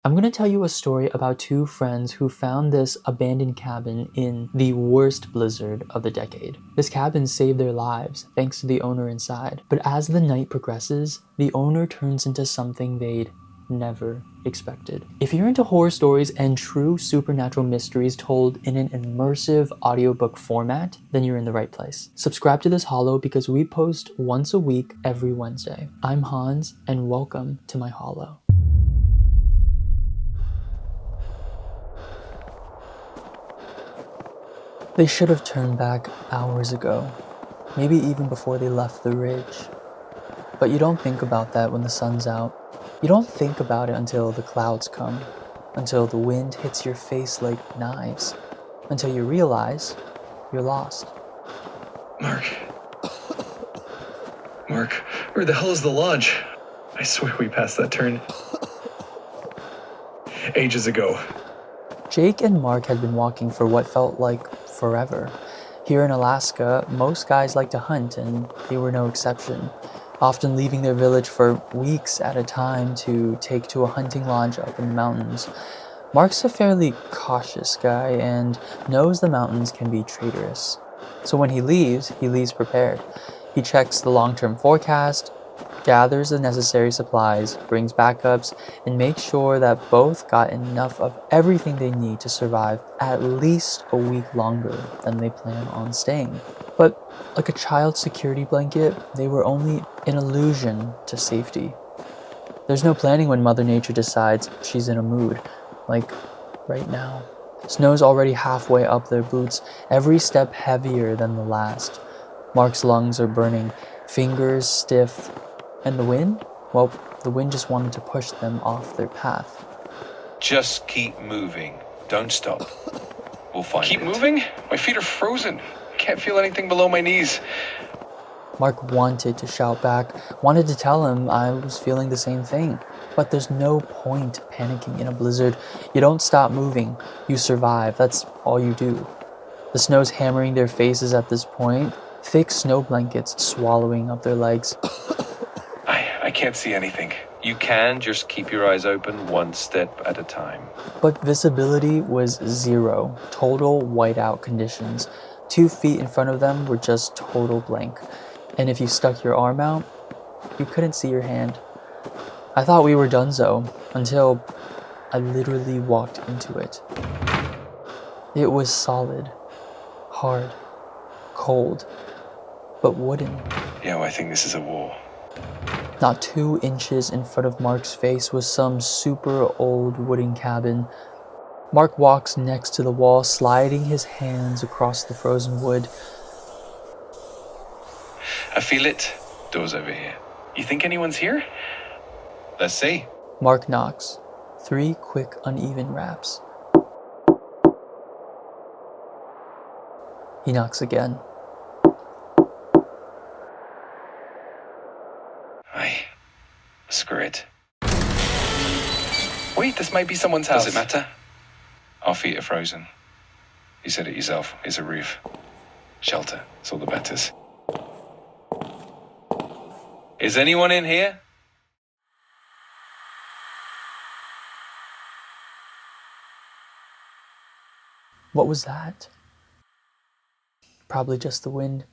I'm going to tell you a story about two friends who found this abandoned cabin in the worst blizzard of the decade. This cabin saved their lives thanks to the owner inside, but as the night progresses, the owner turns into something they'd never expected. If you're into horror stories and true supernatural mysteries told in an immersive audiobook format, then you're in the right place. Subscribe to this holo because we post once a week every Wednesday. I'm Hans, and welcome to my holo. They should have turned back hours ago, maybe even before they left the ridge. But you don't think about that when the sun's out. You don't think about it until the clouds come, until the wind hits your face like knives, until you realize you're lost. Mark, where the hell is the lodge? I swear we passed that turn ages ago. Jake and Mark had been walking for what felt like forever. Here in Alaska, most guys like to hunt, and they were no exception, often leaving their village for weeks at a time to take to a hunting lodge up in the mountains. Mark's a fairly cautious guy and knows the mountains can be traitorous. So when he leaves prepared. He checks the long-term forecast, gathers the necessary supplies, brings backups, and makes sure that both got enough of everything they need to survive at least a week longer than they plan on staying. But like a child's security blanket, they were only an illusion to safety. There's no planning when Mother Nature decides she's in a mood, like right now. Snow's already halfway up their boots, every step heavier than the last. Mark's lungs are burning, fingers stiff, and the wind? Well, the wind just wanted to push them off their path. Just keep moving. Don't stop. We'll find it. Keep moving? My feet are frozen. Can't feel anything below my knees. Mark wanted to shout back, wanted to tell him I was feeling the same thing. But there's no point panicking in a blizzard. You don't stop moving. You survive. That's all you do. The snow's hammering their faces at this point, thick snow blankets swallowing up their legs. I can't see anything. You can just keep your eyes open one step at a time. But visibility was zero, total whiteout conditions. 2 feet in front of them were just total blank. And if you stuck your arm out, you couldn't see your hand. I thought we were donezo until I literally walked into it. It was solid, hard, cold, but wooden. Yeah, well, I think this is a wall. Not 2 inches in front of Mark's face was some super old wooden cabin. Mark walks next to the wall, sliding his hands across the frozen wood. I feel it. Door's over here. You think anyone's here? Let's see. Mark knocks. 3 quick, uneven raps. He knocks again. Screw it. Wait, this might be someone's house. Does it matter? Our feet are frozen. You said it yourself. It's a roof. Shelter. It's all that matters. Is anyone in here? What was that? Probably just the wind.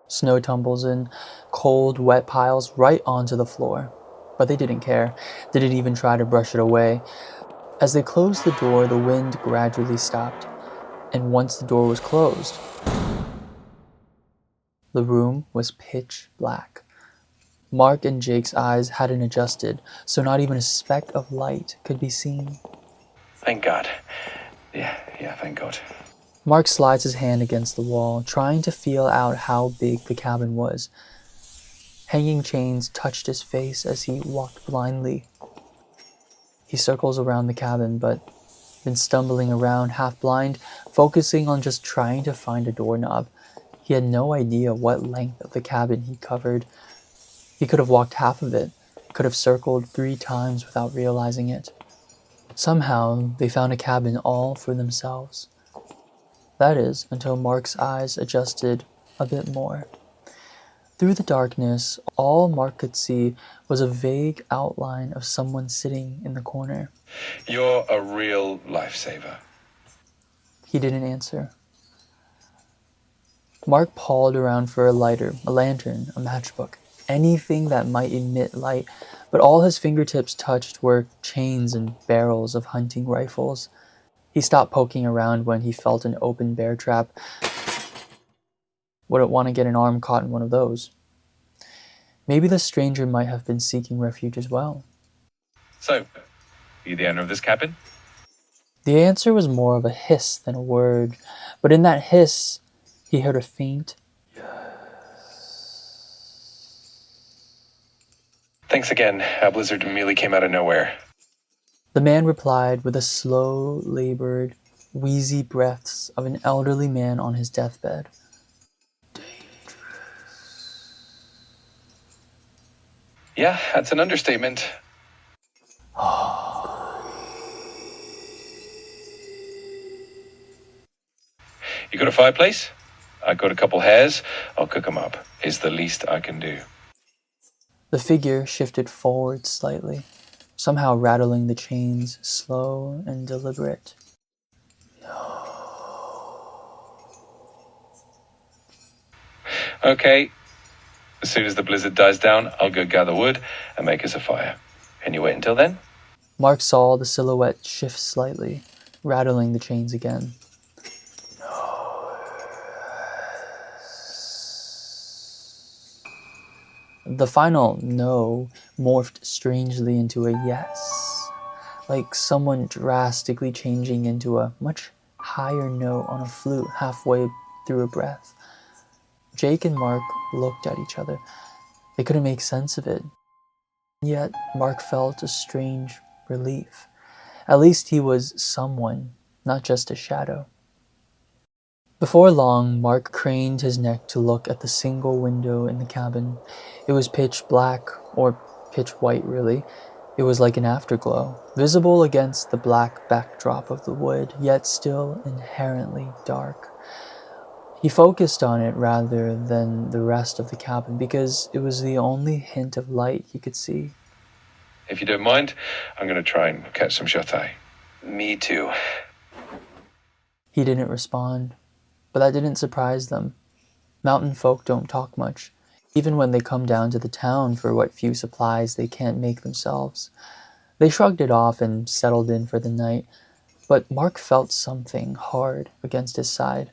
Snow tumbles in cold, wet piles right onto the floor. But they didn't care. They didn't even try to brush it away. As they closed the door, the wind gradually stopped. And once the door was closed, the room was pitch black. Mark and Jake's eyes hadn't adjusted, so not even a speck of light could be seen. Thank God. Yeah, thank God. Mark slides his hand against the wall, trying to feel out how big the cabin was. Hanging chains touched his face as he walked blindly. He circles around the cabin, but then stumbling around half blind, focusing on just trying to find a doorknob. He had no idea what length of the cabin he covered. He could have walked half of it, could have circled 3 times without realizing it. Somehow, they found a cabin all for themselves. That is, until Mark's eyes adjusted a bit more. Through the darkness, all Mark could see was a vague outline of someone sitting in the corner. You're a real lifesaver. He didn't answer. Mark pawed around for a lighter, a lantern, a matchbook, anything that might emit light, but all his fingertips touched were chains and barrels of hunting rifles. He stopped poking around when he felt an open bear trap. Wouldn't want to get an arm caught in one of those. Maybe the stranger might have been seeking refuge as well. So, are you the owner of this cabin? The answer was more of a hiss than a word, but in that hiss, he heard a faint, Thanks again. Our blizzard merely came out of nowhere. The man replied with the slow, labored, wheezy breaths of an elderly man on his deathbed. Yeah, that's an understatement. You got a fireplace? I got a couple hares. I'll cook 'em up. It's the least I can do. The figure shifted forward slightly, somehow rattling the chains, slow and deliberate. Okay. As soon as the blizzard dies down, I'll go gather wood and make us a fire. Can you wait until then? Mark saw the silhouette shift slightly, rattling the chains again. The final no morphed strangely into a yes, like someone drastically changing into a much higher note on a flute halfway through a breath. Jake and Mark looked at each other. They couldn't make sense of it. Yet Mark felt a strange relief. At least he was someone, not just a shadow. Before long, Mark craned his neck to look at the single window in the cabin. It was pitch black, or pitch white really. It was like an afterglow, visible against the black backdrop of the wood, yet still inherently dark. He focused on it rather than the rest of the cabin because it was the only hint of light he could see. If you don't mind, I'm going to try and catch some shut-eye. Me too. He didn't respond, but that didn't surprise them. Mountain folk don't talk much, even when they come down to the town for what few supplies they can't make themselves. They shrugged it off and settled in for the night, but Mark felt something hard against his side.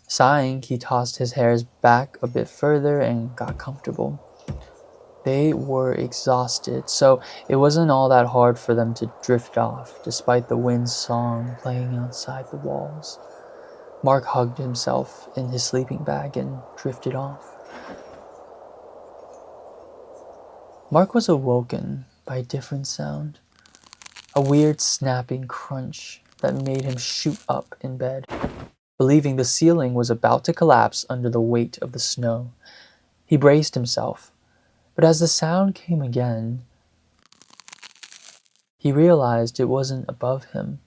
Sighing, he tossed his hairs back a bit further and got comfortable. They were exhausted, so it wasn't all that hard for them to drift off, despite the wind's song playing outside the walls. Mark hugged himself in his sleeping bag and drifted off. Mark was awoken by a different sound, a weird snapping crunch that made him shoot up in bed, believing the ceiling was about to collapse under the weight of the snow. He braced himself, but as the sound came again, he realized it wasn't above him,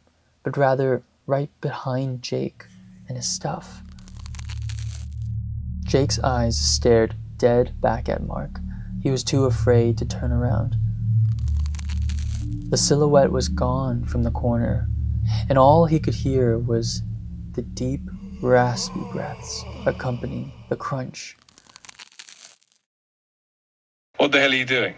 but rather right behind Jake and his stuff. Jake's eyes stared dead back at Mark. He was too afraid to turn around. The silhouette was gone from the corner, and all he could hear was the deep, raspy breaths accompanying the crunch. What the hell are you doing?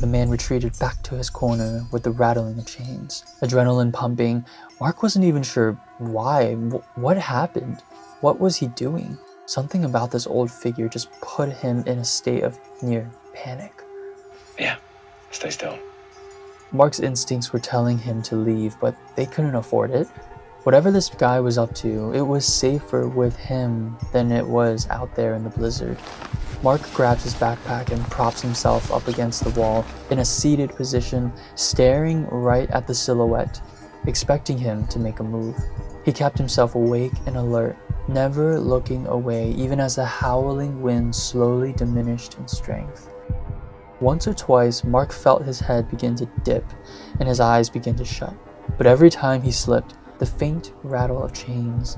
The man retreated back to his corner with the rattling of chains, adrenaline pumping. Mark wasn't even sure why. What happened? What was he doing? Something about this old figure just put him in a state of near panic. Yeah, stay still. Mark's instincts were telling him to leave, but they couldn't afford it. Whatever this guy was up to, it was safer with him than it was out there in the blizzard. Mark grabbed his backpack and props himself up against the wall in a seated position, staring right at the silhouette, expecting him to make a move. He kept himself awake and alert, never looking away even as the howling wind slowly diminished in strength. Once or twice, Mark felt his head begin to dip and his eyes begin to shut, but every time he slipped, the faint rattle of chains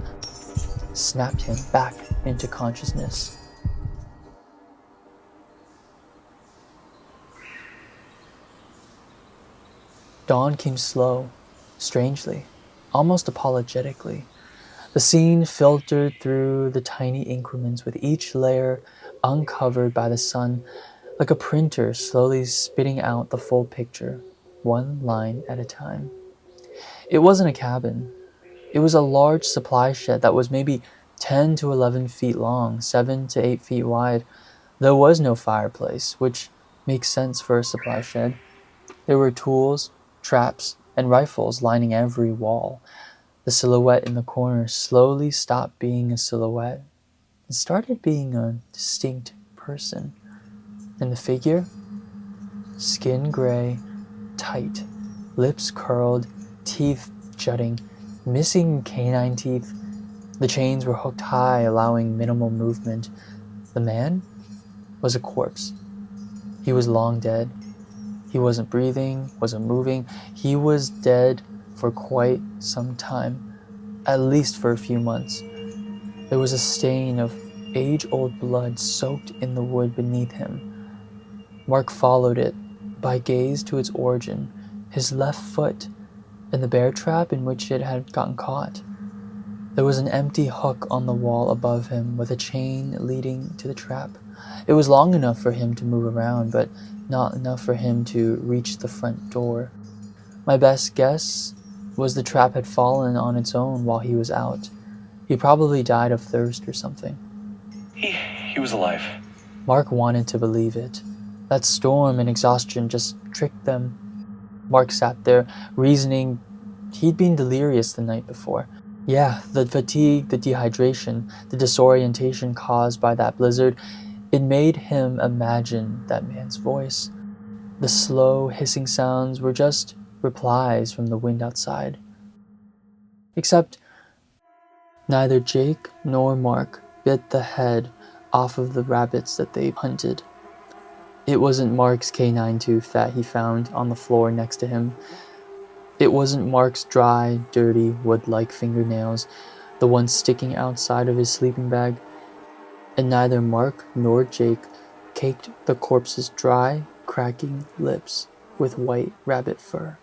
snapped him back into consciousness. Dawn came slow, strangely, almost apologetically. The scene filtered through the tiny increments with each layer uncovered by the sun, like a printer slowly spitting out the full picture, one line at a time. It wasn't a cabin. It was a large supply shed that was maybe 10 to 11 feet long, 7 to 8 feet wide. There was no fireplace, which makes sense for a supply shed. There were tools, traps, and rifles lining every wall. The silhouette in the corner slowly stopped being a silhouette and started being a distinct person. And the figure? Skin gray, tight, lips curled, teeth jutting, missing canine teeth. The chains were hooked high, allowing minimal movement. The man was a corpse. He was long dead. He wasn't breathing, wasn't moving. He was dead for quite some time, at least for a few months. There was a stain of age-old blood soaked in the wood beneath him. Mark followed it by gaze to its origin, his left foot, and the bear trap in which it had gotten caught. There was an empty hook on the wall above him with a chain leading to the trap. It was long enough for him to move around, but not enough for him to reach the front door. My best guess was the trap had fallen on its own while he was out. He probably died of thirst or something. He was alive. Mark wanted to believe it. That storm and exhaustion just tricked them. Mark sat there, reasoning he'd been delirious the night before. Yeah, the fatigue, the dehydration, the disorientation caused by that blizzard, it made him imagine that man's voice. The slow, hissing sounds were just replies from the wind outside. Except neither Jake nor Mark bit the head off of the rabbits that they hunted. It wasn't Mark's canine tooth that he found on the floor next to him. It wasn't Mark's dry, dirty, wood-like fingernails, the ones sticking outside of his sleeping bag. And neither Mark nor Jake caked the corpse's dry, cracking lips with white rabbit fur.